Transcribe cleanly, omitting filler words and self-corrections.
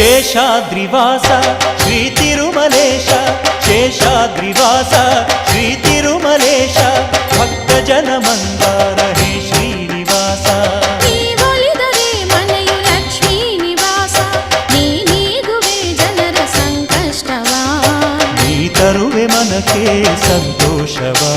ಶೇಷಾದ್ರಿವಾಸ ಶ್ರೀ ತಿರುಮಲೇಶ ಶೇಷಾದ್ರಿವಾಸ ಶ್ರೀ ತಿರುಮಲೇಶ ಭಕ್ತ ಜನ ಮಂದಾರ ಹೇ ಶ್ರೀನಿವಾಸ ನೀವೊಲಿದರೆ ಮನೆಯು ಲಕ್ಷ್ಮೀ ನಿವಾಸ ನೀ ನೀಗುವೆ ಜನರ ಸಂಕಷ್ಟವಾ ನೀ ತರುವೆ ಮನಕ್ಕೆ ಸಂತೋಷವಾ